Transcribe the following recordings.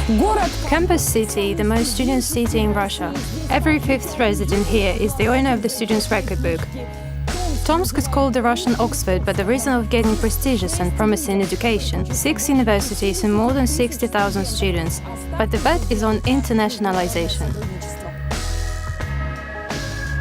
Campus city, the most student city in Russia. Every fifth resident here is the owner of the student's record book. Tomsk is called the Russian Oxford by the reason of getting prestigious and promising education. 6 universities and more than 60,000 students. But the bet is on internationalization.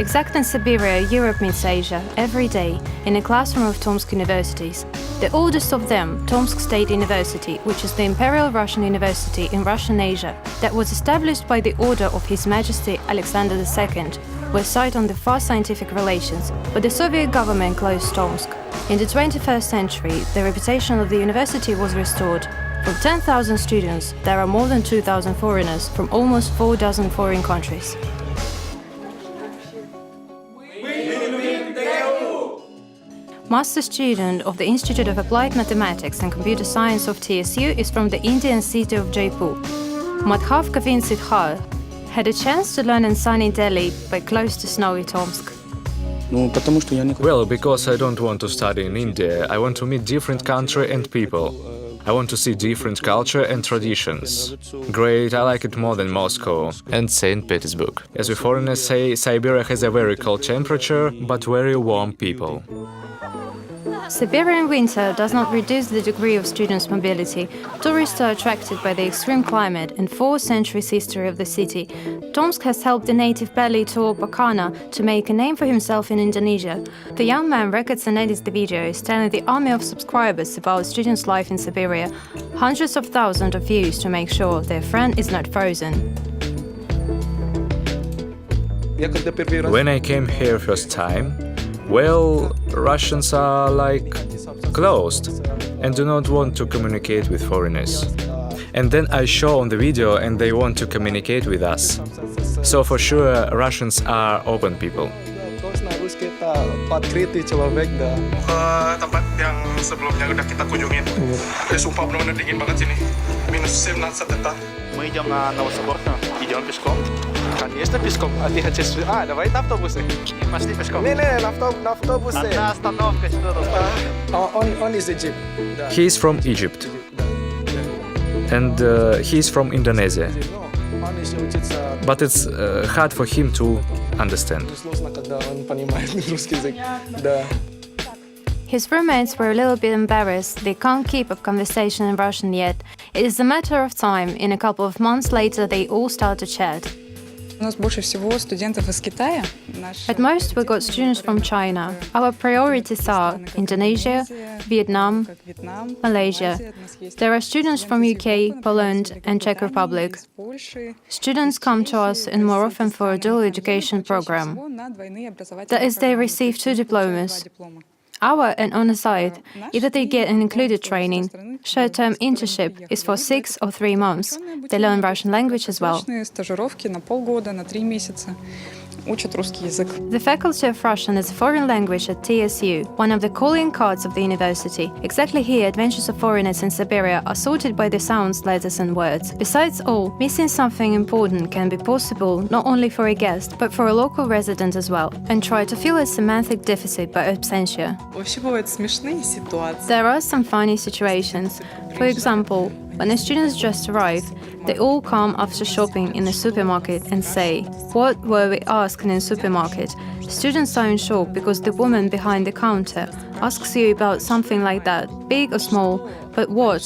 Exactly in Siberia, Europe meets Asia, every day, in a classroom of Tomsk universities. The oldest of them, Tomsk State University, which is the Imperial Russian University in Russian Asia, that was established by the order of His Majesty Alexander II, was site on the far scientific relations, but the Soviet government closed Tomsk. In the 21st century, the reputation of the university was restored. From 10,000 students, there are more than 2,000 foreigners from almost 4 dozen foreign countries. Master student of the Institute of Applied Mathematics and Computer Science of TSU is from the Indian city of Jaipur. Madhav Kavin Sidhar had a chance to learn in sunny Delhi but close to snowy Tomsk. Well, because I don't want to study in India, I want to meet different country and people. I want to see different culture and traditions. Great, I like it more than Moscow and St. Petersburg. As we foreigners say, Siberia has a very cold temperature, but very warm people. Siberian winter does not reduce the degree of students' mobility. Tourists are attracted by the extreme climate and 4 centuries history of the city. Tomsk has helped the native ballet tour Pakana to make a name for himself in Indonesia. The young man records and edits the videos, telling the army of subscribers about students' life in Siberia. Hundreds of thousands of views to make sure their friend is not frozen. When I came here first time, well, Russians are like closed and do not want to communicate with foreigners. And then I show on the video and they want to communicate with us. So for sure, Russians are open people. Tempat yang sebelumnya udah kita kunjungin. Sumpah benar-benar dingin banget sini. Minus 17 тета. Мы идем на Новосиборск. Идем пешком. Конечно, пешком. А ты хочешь... давай на автобусе. Пошли пешком. Не, на автобусе. Одна остановка сюда. Он из Egypt. He is from Egypt. And he is from Indonesia. But it's hard for him to understand. His roommates were a little bit embarrassed. They can't keep up conversation in Russian yet. It is a matter of time. In a couple of months later, they all start to chat. At most, we got students from China. Our priorities are Indonesia, Vietnam, Malaysia. There are students from UK, Poland and Czech Republic. Students come to us and more often for a dual education program. That is, they receive 2 diplomas. Our and on the side, either they get an included training. Short-term internship is for 6 or 3 months. They learn Russian language as well. The Faculty of Russian is a foreign language at TSU, one of the calling cards of the university. Exactly here, adventures of foreigners in Siberia are sorted by the sounds, letters and words. Besides all, missing something important can be possible not only for a guest, but for a local resident as well, and try to fill a semantic deficit by absentia. There are some funny situations. For example, when the students just arrive, they all come after shopping in the supermarket and say, "What were we asking in supermarket?" Students are in shock because the woman behind the counter asks you about something like that, big or small, but what?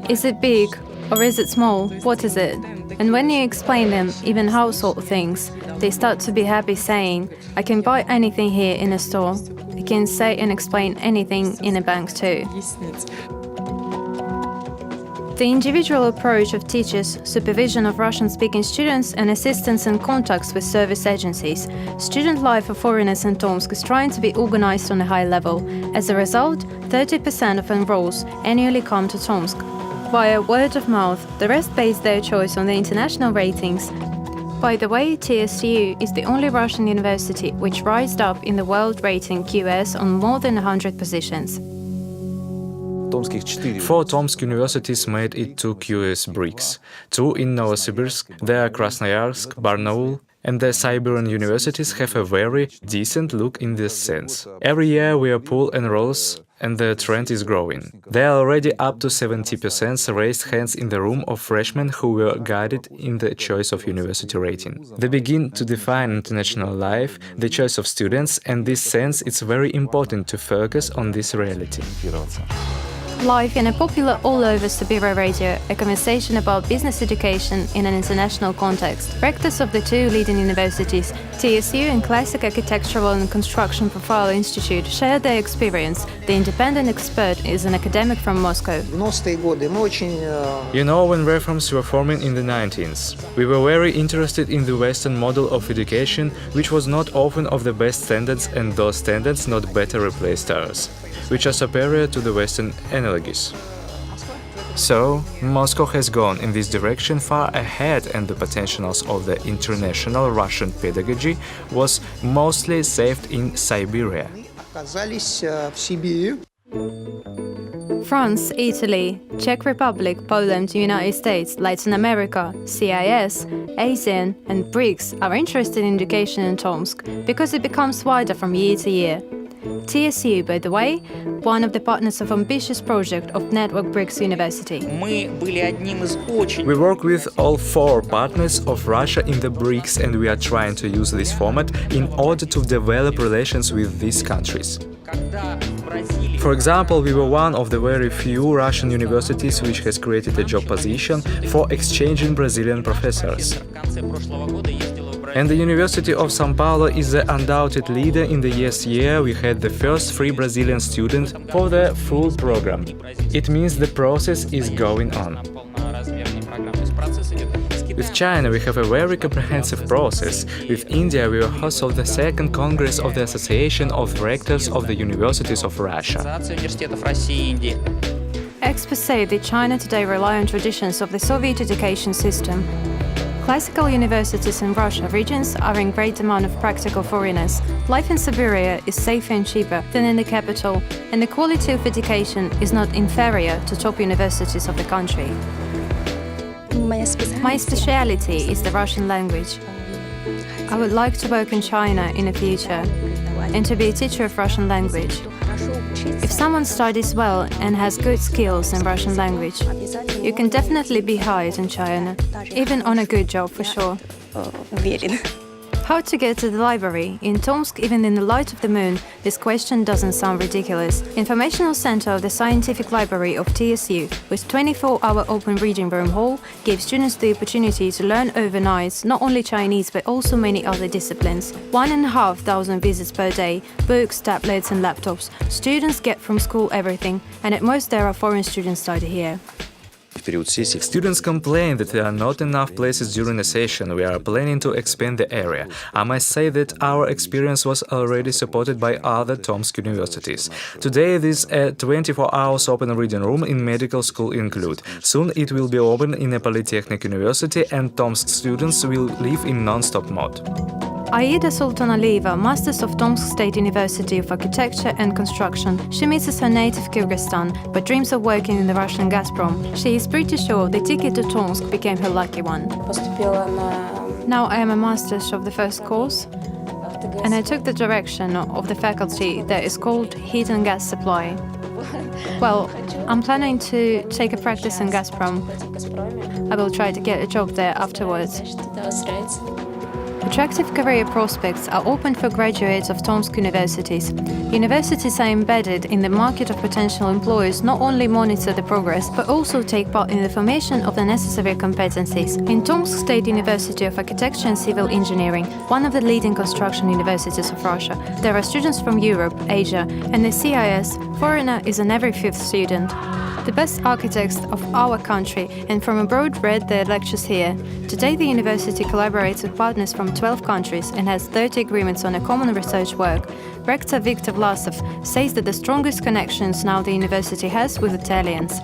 Is it big or is it small? What is it? And when you explain them, even household things, they start to be happy saying, "I can buy anything here in a store. I can say and explain anything in a bank too." The individual approach of teachers, supervision of Russian-speaking students, and assistance and contacts with service agencies. Student life for foreigners in Tomsk is trying to be organized on a high level. As a result, 30% of enrolls annually come to Tomsk. Via word of mouth, the rest base their choice on the international ratings. By the way, TSU is the only Russian university which rised up in the world rating QS on more than 100 positions. 4 Tomsk universities made it to QS BRICS. 2 in Novosibirsk, there are Krasnoyarsk, Barnaul, and the Siberian universities have a very decent look in this sense. Every year we pull enrolls and the trend is growing. There are already up to 70% raised hands in the room of freshmen who were guided in the choice of university rating. They begin to define international life, the choice of students, and in this sense it's very important to focus on this reality. Live in a popular all over Siberia radio, a conversation about business education in an international context. Rectors of the two leading universities, TSU and Classic Architectural and Construction Profile Institute, shared their experience. The independent expert is an academic from Moscow. You know, when reforms were forming in the 19th, we were very interested in the Western model of education, which was not often of the best standards, and those standards not better replaced ours, which are superior to the Western analogies. So, Moscow has gone in this direction far ahead, and the potentials of the international Russian pedagogy was mostly saved in Siberia. France, Italy, Czech Republic, Poland, United States, Latin America, CIS, ASEAN and BRICS are interested in education in Tomsk because it becomes wider from year to year. TSU, by the way, one of the partners of ambitious project of Network BRICS University. We work with all 4 partners of Russia in the BRICS, and we are trying to use this format in order to develop relations with these countries. For example, we were one of the very few Russian universities which has created a job position for exchanging Brazilian professors. And the University of São Paulo is the undoubted leader. In the year we had the first free Brazilian student for the full program. It means the process is going on. With China we have a very comprehensive process. With India we were host of the 2nd Congress of the Association of Rectors of the Universities of Russia. Experts say that China today rely on traditions of the Soviet education system. Classical universities in Russia regions are in great demand of practical foreigners. Life in Siberia is safer and cheaper than in the capital, and the quality of education is not inferior to top universities of the country. My speciality is the Russian language. I would like to work in China in the future and to be a teacher of Russian language. If someone studies well and has good skills in Russian language, you can definitely be hired in China, even on a good job for sure. How to get to the library? In Tomsk, even in the light of the moon, this question doesn't sound ridiculous. Informational center of the Scientific Library of TSU, with 24-hour open reading room hall, gives students the opportunity to learn overnight not only Chinese but also many other disciplines. 1,500 visits per day, books, tablets and laptops. Students get from school everything, and at most there are foreign students study here. Students complain that there are not enough places during the session. We are planning to expand the area. I must say that our experience was already supported by other Tomsk universities. Today this 24 hours open reading room in medical school include. Soon it will be open in a polytechnic university, and Tomsk students will live in non-stop mode. Aida Sultanaliyeva, Masters of Tomsk State University of Architecture and Construction. She misses her native Kyrgyzstan, but dreams of working in the Russian Gazprom. She is pretty sure the ticket to Tomsk became her lucky one. Now I am a master's of the first course, and I took the direction of the faculty that is called Heat and Gas Supply. Well, I'm planning to take a practice in Gazprom. I will try to get a job there afterwards. Attractive career prospects are open for graduates of Tomsk universities. Universities are embedded in the market of potential employers, not only monitor the progress, but also take part in the formation of the necessary competencies. In Tomsk State University of Architecture and Civil Engineering, one of the leading construction universities of Russia, there are students from Europe, Asia, and the CIS. Foreigner is an every 5th student. The best architects of our country and from abroad read their lectures here. Today the university collaborates with partners from 12 countries and has 30 agreements on a common research work. Rector Viktor Vlasov says that the strongest connections now the university has with Italians.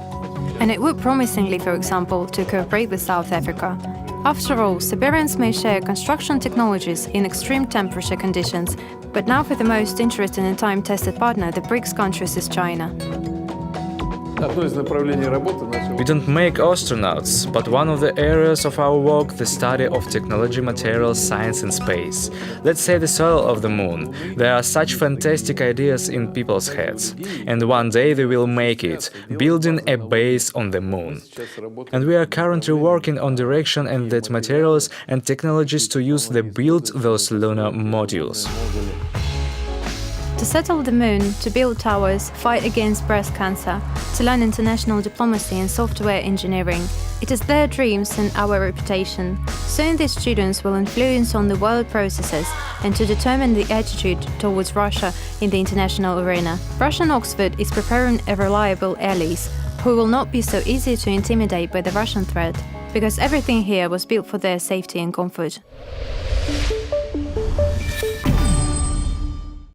And it would promisingly, for example, to cooperate with South Africa. After all, Siberians may share construction technologies in extreme temperature conditions, but now for the most interesting and time-tested partner, the BRICS countries is China. We don't make astronauts, but one of the areas of our work, the study of technology, materials, science and space. Let's say the soil of the moon. There are such fantastic ideas in people's heads. And one day they will make it, building a base on the moon. And we are currently working on direction and that materials and technologies to use to build those lunar modules. To settle the moon, to build towers, fight against breast cancer, to learn international diplomacy and software engineering. It is their dreams and our reputation. Soon these students will influence on the world processes and to determine the attitude towards Russia in the international arena. Russian Oxford is preparing a reliable allies who will not be so easy to intimidate by the Russian threat, because everything here was built for their safety and comfort.